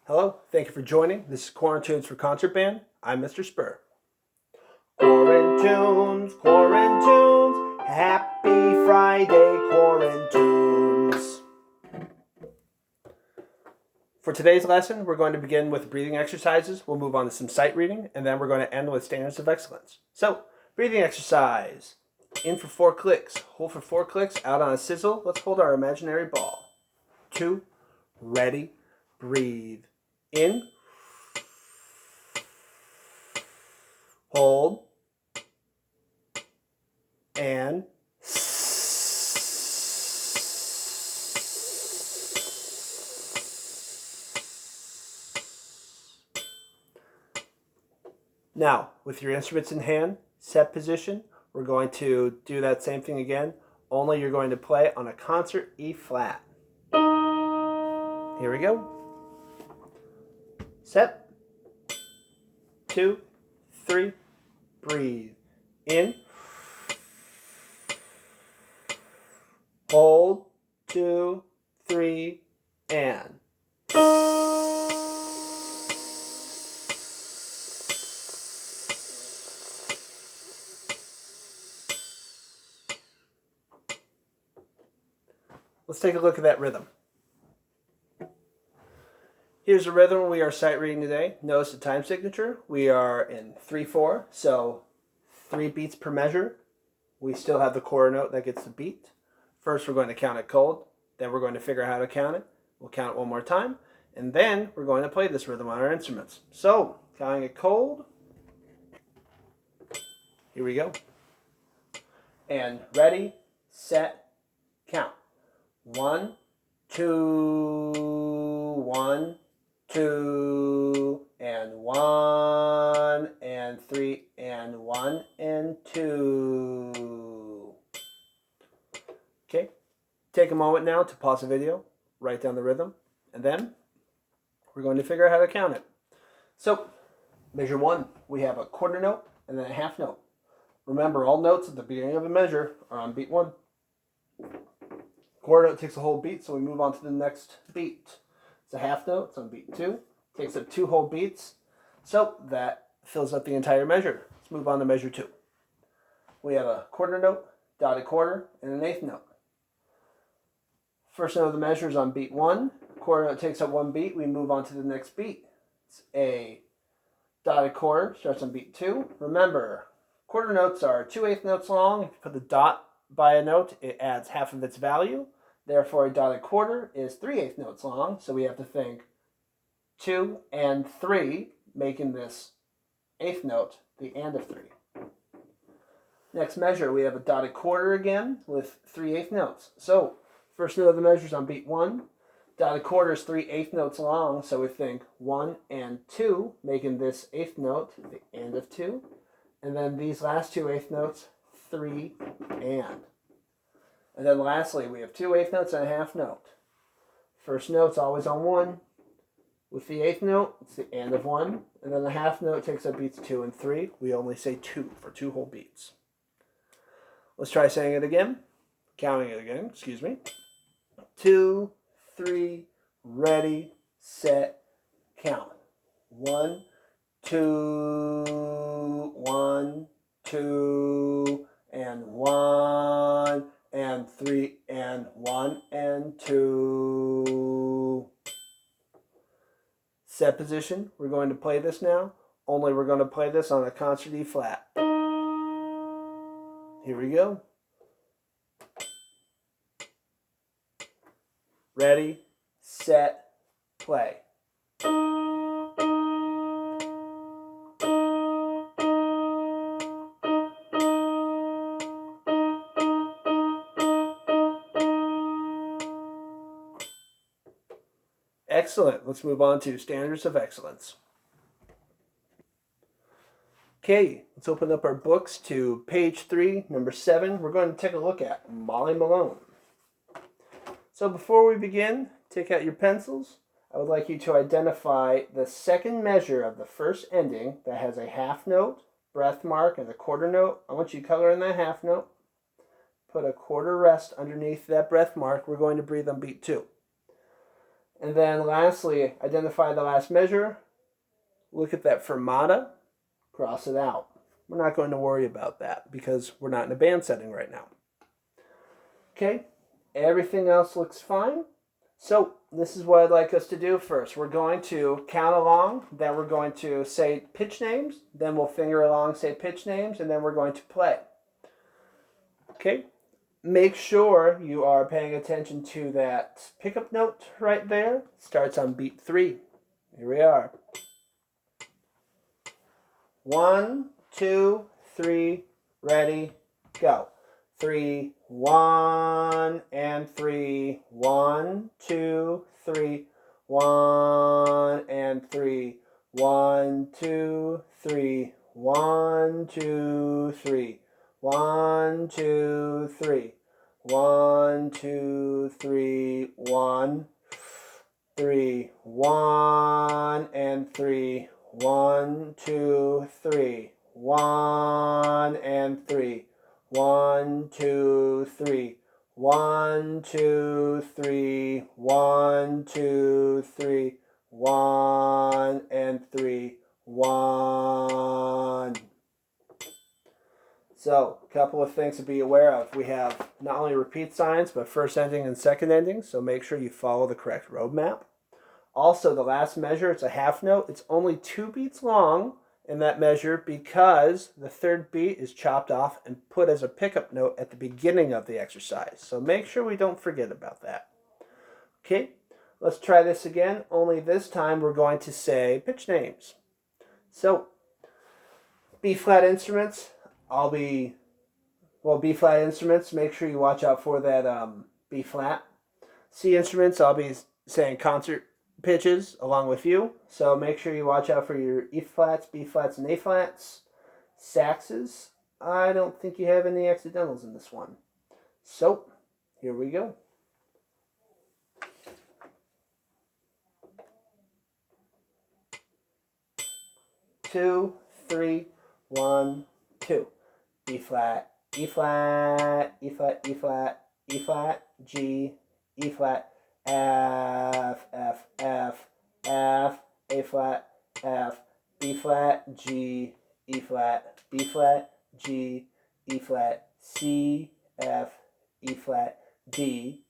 Hello, thank you for joining. This is Quarantunes for Concert Band. I'm Mr. Spur. Quarantunes, Quarantunes, happy Friday, Quarantunes. For today's lesson, we're going to begin with breathing exercises. We'll move on to some sight reading, and then we're going to end with standards of excellence. So, breathing exercise. In for 4 clicks, hold for 4 clicks, out on a sizzle. Let's hold our imaginary ball. 2, ready, breathe. In, hold, and now, with your instruments in hand, set position, we're going to do that same thing again, only you're going to play on a concert E flat. Here we go. Set. 2, 3, breathe. In. Hold. 2, 3, and. Let's take a look at that rhythm. Here's the rhythm we are sight reading today. Notice the time signature. We are in 3/4, so 3 beats per measure. We still have the quarter note that gets the beat. First, we're going to count it cold. Then we're going to figure out how to count it. We'll count it one more time. And then we're going to play this rhythm on our instruments. So, counting it cold. Here we go. And ready, set, count. 1, 2, 1, 2, and 1, and 3, and 1, and 2. Okay, take a moment now to pause the video, write down the rhythm, and then we're going to figure out how to count it. So, measure 1, we have a quarter note and then a half note. Remember, all notes at the beginning of a measure are on beat 1. Quarter note takes a whole beat, so we move on to the next beat. It's a half note, it's on beat 2. Takes up 2 whole beats, so that fills up the entire measure. Let's move on to measure 2. We have a quarter note, dotted quarter, and an eighth note. First note of the measure is on beat 1. Quarter note takes up 1 beat, we move on to the next beat. It's a dotted quarter, starts on beat 2. Remember, quarter notes are 2 eighth notes long. If you put the dot by a note, it adds half of its value. Therefore, a dotted quarter is 3 eighth notes long, so we have to think 2 and 3, making this eighth note the and of 3. Next measure, we have a dotted quarter again with 3 eighth notes. So, first note of the measure is on beat 1. Dotted quarter is 3 eighth notes long, so we think 1 and 2, making this eighth note the and of 2. And then these last 2 eighth notes, 3 and. And then lastly, we have 2 eighth notes and a half note. First note's always on 1. With the eighth note, it's the and of 1. And then the half note takes up beats 2 and 3. We only say 2 for 2 whole beats. Let's try saying it again. Counting it again, excuse me. 2, 3, ready, set, count. 1, 2, 1, 2, and 1, and 3, and 1, and 2. Set position, we're going to play this now, only we're going to play this on a concert E flat. Here we go. Ready, set, play. Excellent. Let's move on to standards of excellence. Okay, let's open up our books to page 3, number 7. We're going to take a look at Malone. So before we begin, take out your pencils. I would like you to identify the second measure of the first ending that has a half note, breath mark, and a quarter note. I want you to color in that half note. Put a quarter rest underneath that breath mark. We're going to breathe on beat 2. And then lastly, identify the last measure. Look at that fermata, cross it out. We're not going to worry about that because we're not in a band setting right now. Okay, everything else looks fine. So this is what I'd like us to do first. We're going to count along, then we're going to say pitch names, then we'll finger along, say pitch names, and then we're going to play. Okay, make sure you are paying attention to that pickup note right there. It starts on beat 3. Here we are. 1, 2, 3, ready, go. 3, 1, and 3, 1, 2, 3, 1, and 3, 1, 2, 3, 1, 2, 3, 1, 2, 3, 1, 2, 3, 1, 3, 1, and 3, 1, 2, 3, 1, and 3, 1, 2, 3, 1, 2, 3, 1, 2, 3, 1, and 3, 1. So, a couple of things to be aware of. We have not only repeat signs, but first ending and second ending, so make sure you follow the correct roadmap. Also, the last measure, it's a half note. It's only 2 beats long in that measure because the third beat is chopped off and put as a pickup note at the beginning of the exercise. So make sure we don't forget about that. Okay, let's try this again, only this time we're going to say pitch names. So, B-flat instruments, B-flat instruments, make sure you watch out for that B-flat. C instruments, I'll be saying concert pitches along with you. So make sure you watch out for your E-flats, B-flats, and A-flats. Saxes, I don't think you have any accidentals in this one. So, here we go. Two, 3, 1, 2. E-flat, E-flat, E-flat, E-flat, E-flat, G, E-flat, F, F, F, F, A-flat, F, B-flat, G, E-flat, B-flat, G, E-flat, C, F, E-flat, D,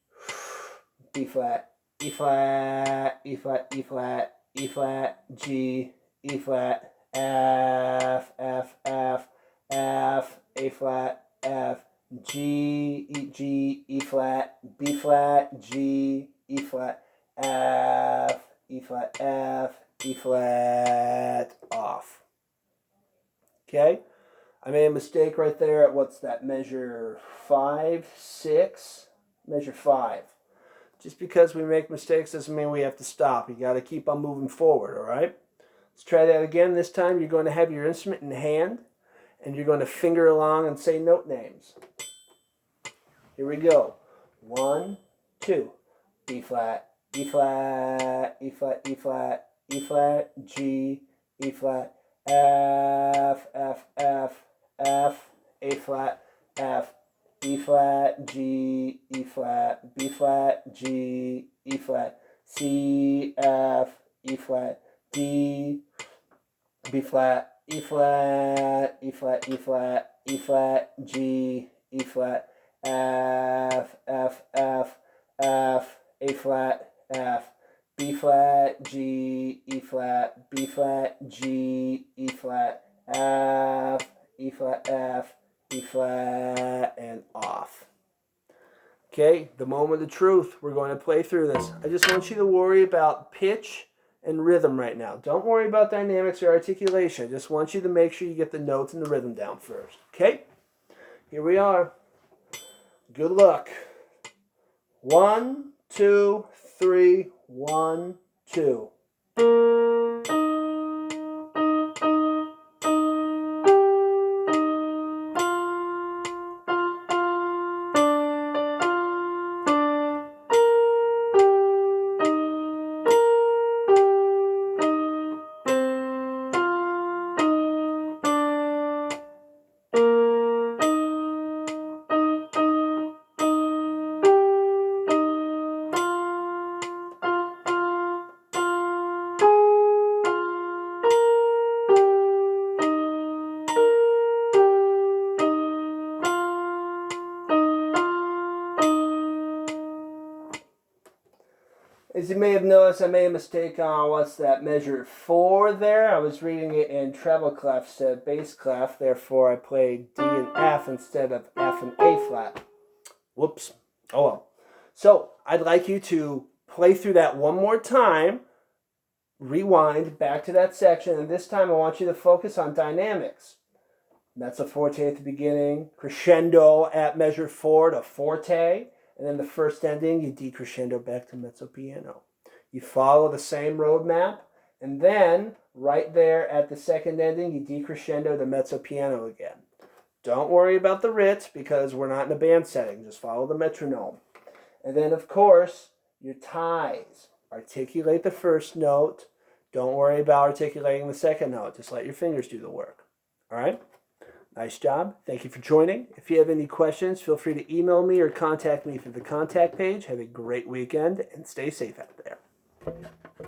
B-flat, E-flat, E-flat, E-flat, E-flat, G, E-flat, F, F, F, F, A-flat, F, G, E-flat, B-flat, G, E-flat, F, E-flat, F, E-flat, off. Okay? I made a mistake right there at what's that, measure 5, 6? Measure 5. Just because we make mistakes doesn't mean we have to stop. You got to keep on moving forward, all right? Let's try that again. This time you're going to have your instrument in hand and you're going to finger along and say note names. Here we go. 1, 2. E flat, E flat, E flat, E flat, E flat, G, E flat, F, F, F, F, A flat, F, E flat, G, E flat, B flat, G, E flat, C, F, E flat, D, B flat, E flat, E flat, E flat, E flat, G, E flat, F, F, F, F, A flat, F, B flat, G, E flat, B flat, G, E flat, F, E flat, F, E flat, and off. Okay, the moment of truth. We're going to play through this. I just want you to worry about pitch and rhythm right now. Don't worry about dynamics or articulation. I just want you to make sure you get the notes and the rhythm down first. Okay? Here we are. Good luck. 1, 2, 3, 1, 2. As you may have noticed, I made a mistake on what's that measure 4 there. I was reading it in treble clef instead of bass clef. Therefore, I played D and F instead of F and A flat. Whoops. Oh well. So, I'd like you to play through that one more time. Rewind back to that section. And this time, I want you to focus on dynamics. Mezzo forte at the beginning. Crescendo at measure 4 to forte. And then the first ending, you decrescendo back to mezzo piano. You follow the same roadmap, and then right there at the second ending, you decrescendo to mezzo piano again. Don't worry about the writ because we're not in a band setting. Just follow the metronome. And then, of course, your ties. Articulate the first note. Don't worry about articulating the second note. Just let your fingers do the work. All right? Nice job. Thank you for joining. If you have any questions, feel free to email me or contact me through the contact page. Have a great weekend and stay safe out there.